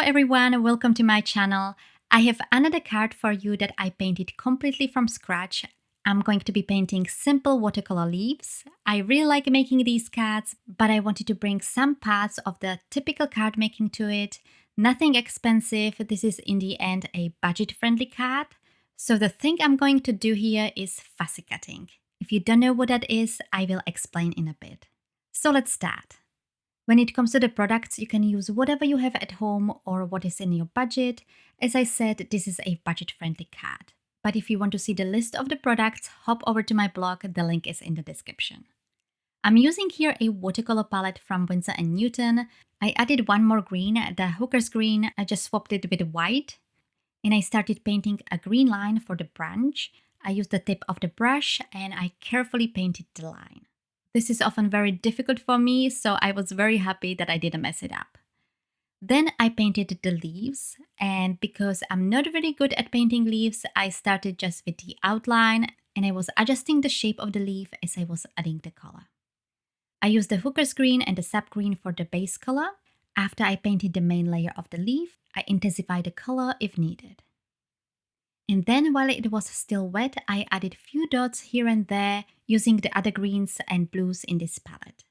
everyone, welcome to my channel. I have another card for you that I painted completely from scratch. I'm going to be painting simple watercolor leaves. I really like making these cards, but I wanted to bring some parts of the typical card making to it. Nothing expensive. This is in the end a budget-friendly card. So the thing I'm going to do here is fussy cutting. If you don't know what that is, I will explain in a bit. So let's start. When it comes to the products, you can use whatever you have at home or what is in your budget. As I said, this is a budget-friendly card. But if you want to see the list of the products, hop over to my blog, the link is in the description. I'm using here a watercolor palette from Winsor & Newton. I added one more green, the Hooker's green. I just swapped it with white. And I started painting a green line for the branch. I used the tip of the brush and I carefully painted the line. This is often very difficult for me, so I was very happy that I didn't mess it up. Then I painted the leaves, and because I'm not very good at painting leaves, I started just with the outline and I was adjusting the shape of the leaf as I was adding the color. I used the Hooker's green and the sap green for the base color. After I painted the main layer of the leaf, I intensified the color if needed. And then while it was still wet, I added few dots here and there using the other greens and blues in this palette.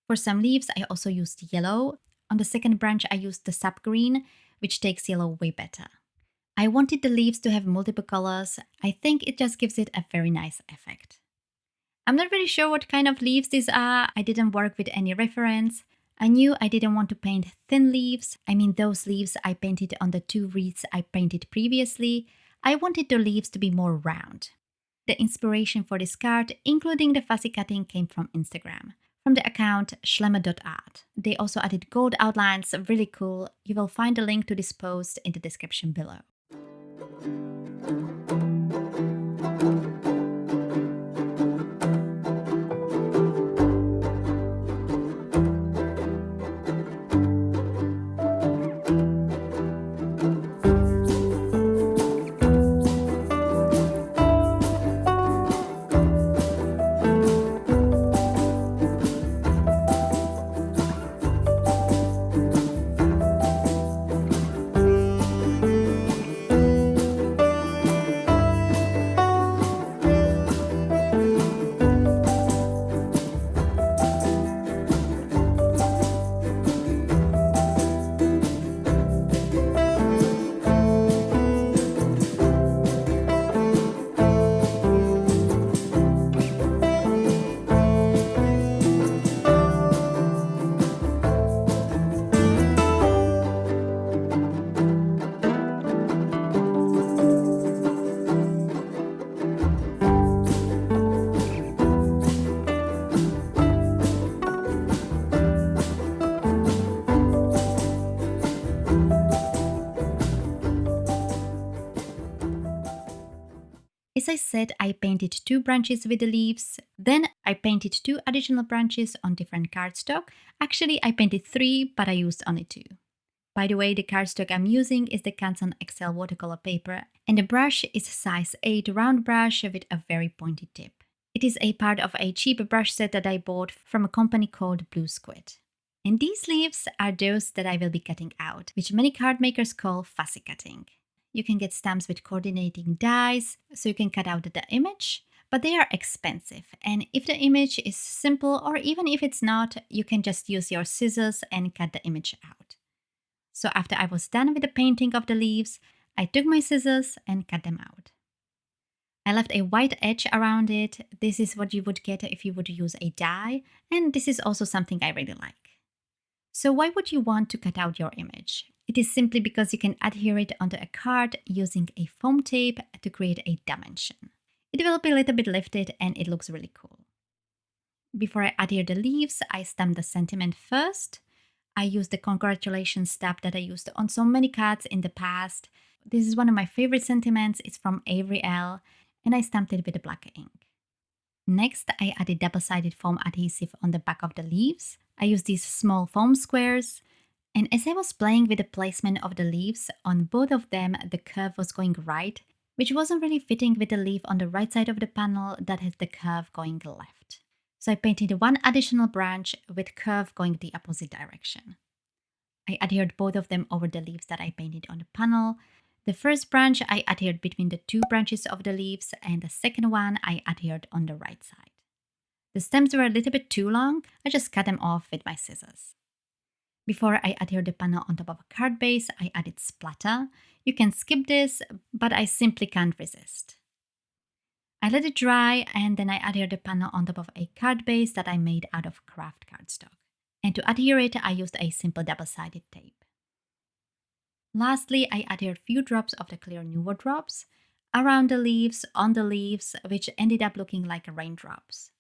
For some leaves, I also used yellow. On the second branch, I used the sap green, which takes yellow way better. I wanted the leaves to have multiple colors. I think it just gives it a very nice effect. I'm not really sure what kind of leaves these are. I didn't work with any reference. I knew I didn't want to paint thin leaves. I mean those leaves I painted on the two wreaths I painted previously. I wanted the leaves to be more round. The inspiration for this card, including the fussy cutting, came from Instagram, from the account schlemmer.art. They also added gold outlines, really cool. You will find a link to this post in the description below. As I said, I painted two branches with the leaves. Then I painted two additional branches on different cardstock. Actually, I painted three, but I used only two. By the way, the cardstock I'm using is the Canson XL watercolor paper, and the brush is a size 8 round brush with a very pointy tip. It is a part of a cheap brush set that I bought from a company called Blue Squid. And these leaves are those that I will be cutting out, which many card makers call fussy cutting. You can get stamps with coordinating dies, so you can cut out the image, but they are expensive. And if the image is simple, or even if it's not, you can just use your scissors and cut the image out. So after I was done with the painting of the leaves, I took my scissors and cut them out. I left a white edge around it. This is what you would get if you would use a die, and this is also something I really like. So why would you want to cut out your image? It is simply because you can adhere it onto a card using a foam tape to create a dimension. It will be a little bit lifted and it looks really cool. Before I adhere the leaves, I stamp the sentiment first. I used the congratulations stamp that I used on so many cards in the past. This is one of my favorite sentiments. It's from Avery L. and I stamped it with a black ink. Next, I added double-sided foam adhesive on the back of the leaves. I used these small foam squares. And as I was playing with the placement of the leaves, on both of them the curve was going right, which wasn't really fitting with the leaf on the right side of the panel that has the curve going left. So I painted one additional branch with curve going the opposite direction. I adhered both of them over the leaves that I painted on the panel. The first branch I adhered between the two branches of the leaves, and the second one I adhered on the right side. The stems were a little bit too long, I just cut them off with my scissors. Before I adhered the panel on top of a card base, I added splatter. You can skip this, but I simply can't resist. I let it dry, and then I adhered the panel on top of a card base that I made out of craft cardstock. And to adhere it, I used a simple double-sided tape. Lastly, I adhered a few drops of the clear Nuvo drops around the leaves, on the leaves, which ended up looking like raindrops.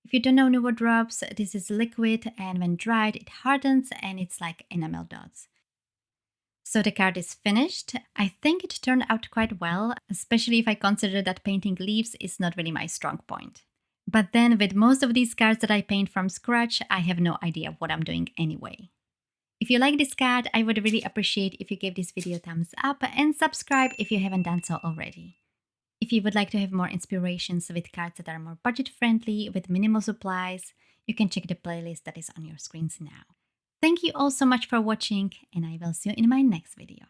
If you don't know Nuvo drops, this is liquid, and when dried, it hardens and it's like enamel dots. So the card is finished. I think it turned out quite well, especially if I consider that painting leaves is not really my strong point. But then with most of these cards that I paint from scratch, I have no idea what I'm doing anyway. If you like this card, I would really appreciate if you give this video a thumbs up and subscribe if you haven't done so already. If you would like to have more inspirations with cards that are more budget friendly with minimal supplies, you can check the playlist that is on your screens now. Thank you all so much for watching, and I will see you in my next video.